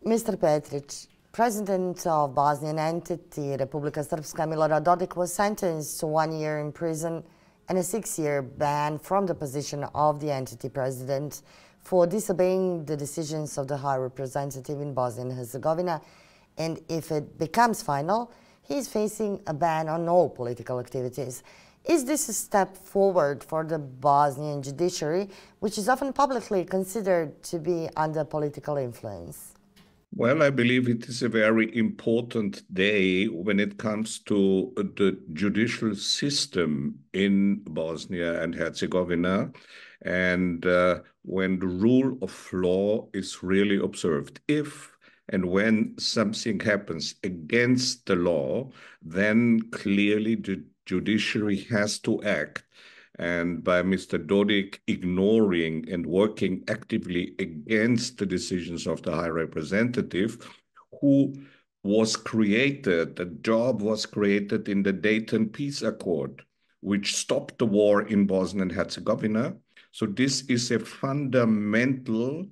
Mr. Petritsch, President of Bosnian entity Republika Srpska Milorad Dodik was sentenced to 1 year in prison and a 6-year ban from the position of the entity president for disobeying the decisions of the High Representative in Bosnia and Herzegovina. And if it becomes final, he is facing a ban on all political activities. Is this a step forward for the Bosnian judiciary, which is often publicly considered to be under political influence? Well, I believe it is a very important day when it comes to the judicial system in Bosnia and Herzegovina, and when the rule of law is really observed. If and when something happens against the law, then clearly the judiciary has to act. And by Mr. Dodik ignoring and working actively against the decisions of the High Representative, who was created, the job was created in the Dayton Peace Accord, which stopped the war in Bosnia and Herzegovina. So this is a fundamental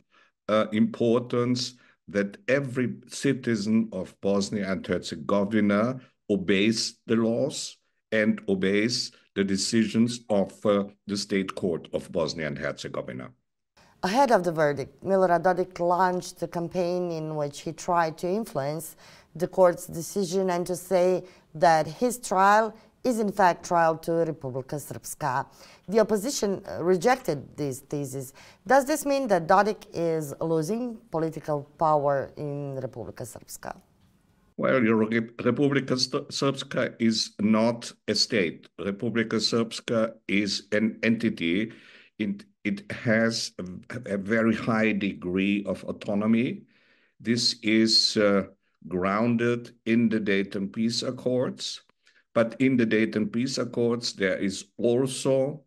importance that every citizen of Bosnia and Herzegovina obeys the laws and obeys the decisions of the State Court of Bosnia and Herzegovina. Ahead of the verdict, Milorad Dodik launched a campaign in which he tried to influence the court's decision and to say that his trial is in fact trial to Republika Srpska. The opposition rejected these theses. Does this mean that Dodik is losing political power in Republika Srpska? Well, Republika Srpska is not a state. Republika Srpska is an entity. It has a very high degree of autonomy. This is grounded in the Dayton Peace Accords. But in the Dayton Peace Accords, there is also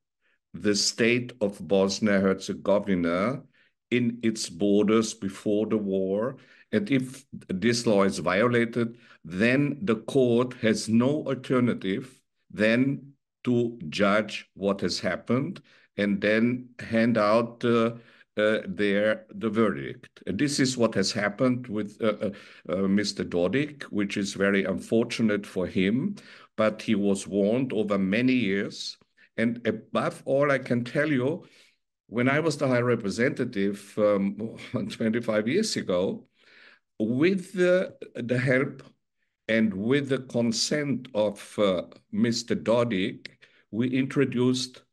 the state of Bosnia-Herzegovina in its borders before the war. And if this law is violated, then the court has no alternative than to judge what has happened and then hand out the verdict. And this is what has happened with Mr. Dodik, which is very unfortunate for him, but he was warned over many years. And above all, I can tell you, when I was the High Representative 25 years ago, with the help and with the consent of Mr. Dodik, we introduced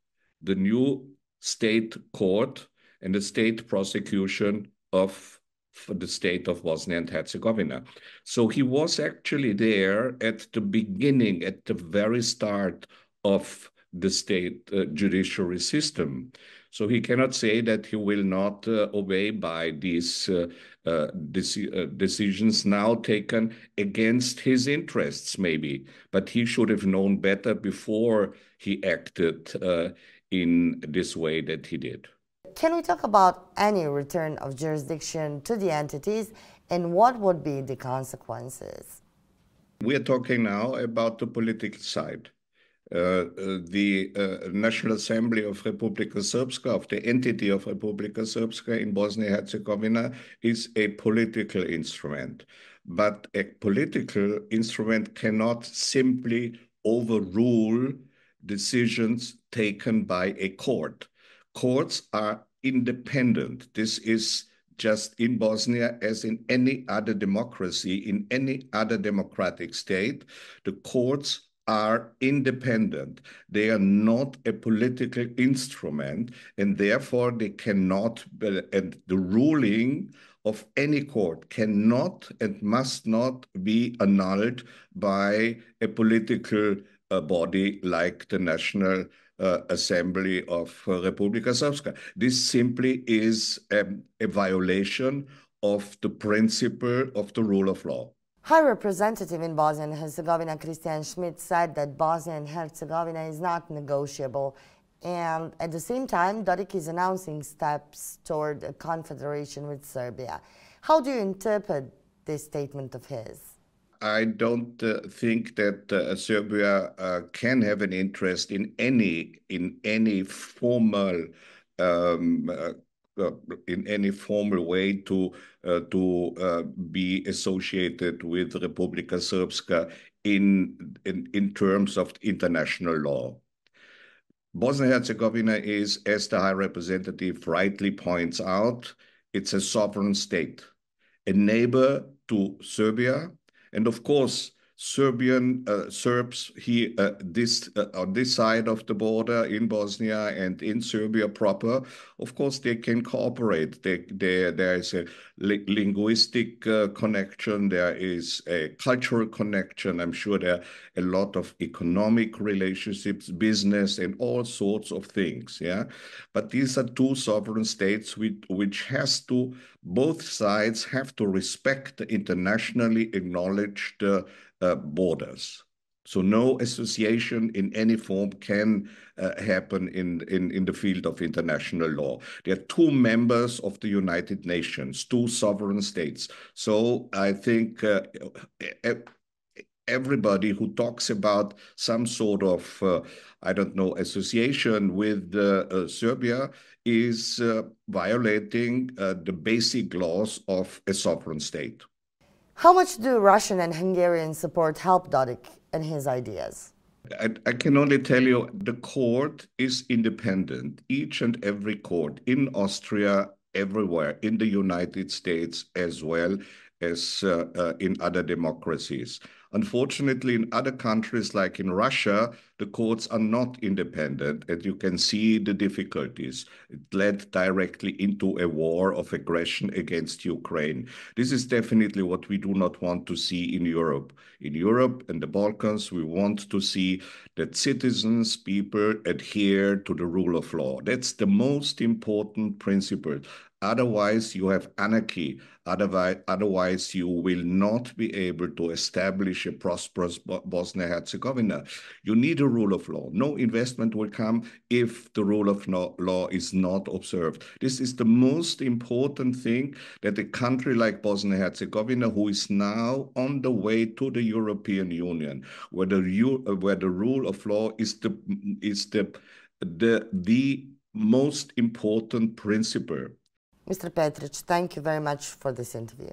the new state court and the state prosecution for the state of Bosnia and Herzegovina. So he was actually there at the beginning, at the very start of the state judiciary system. So he cannot say that he will not obey by these decisions now taken against his interests, maybe. But he should have known better before he acted in this way that he did. Can we talk about any return of jurisdiction to the entities and what would be the consequences? We are talking now about the political side. The National Assembly of Republika Srpska, of the entity of Republika Srpska in Bosnia-Herzegovina, is a political instrument. But a political instrument cannot simply overrule decisions taken by a court. Courts are independent. This is just in Bosnia as in any other democracy, in any other democratic state. The courts are independent. They are not a political instrument, and therefore they cannot, and the ruling of any court cannot and must not be annulled by a political body like the National Assembly of Republika Srpska. This simply is a violation of the principle of the rule of law. High Representative in Bosnia and Herzegovina, Christian Schmidt, said that Bosnia and Herzegovina is not negotiable. And at the same time, Dodik is announcing steps toward a confederation with Serbia. How do you interpret this statement of his? I don't think that Serbia can have an interest in any formal in any formal way to be associated with Republika Srpska in terms of international law. Bosnia and Herzegovina is, as the High Representative rightly points out, it's a sovereign state, a neighbor to Serbia, and of course, Serbs here on this side of the border in Bosnia and in Serbia proper, of course, they can cooperate. There is a linguistic connection. There is a cultural connection. I'm sure there are a lot of economic relationships, business, and all sorts of things. Yeah, but these are two sovereign states which has to, both sides have to respect the internationally acknowledged borders. So no association in any form can happen in the field of international law. There are two members of the United Nations, two sovereign states. So I think everybody who talks about some sort of, I don't know, association with Serbia is violating the basic laws of a sovereign state. How much do Russian and Hungarian support help Dodik and his ideas? I can only tell you the court is independent. Each and every court in Austria, everywhere, in the United States as well as in other democracies. Unfortunately, in other countries like in Russia, the courts are not independent, and you can see the difficulties. It led directly into a war of aggression against Ukraine. This is definitely what we do not want to see in Europe. In Europe and the Balkans, we want to see that citizens, people adhere to the rule of law. That's the most important principle. Otherwise, you have anarchy. Otherwise, you will not be able to establish a prosperous Bosnia-Herzegovina. You need a rule of law. No investment will come if the rule of law is not observed. This is the most important thing that a country like Bosnia-Herzegovina, who is now on the way to the European Union, where the rule of law is the most important principle. Mr. Petritsch, thank you very much for this interview.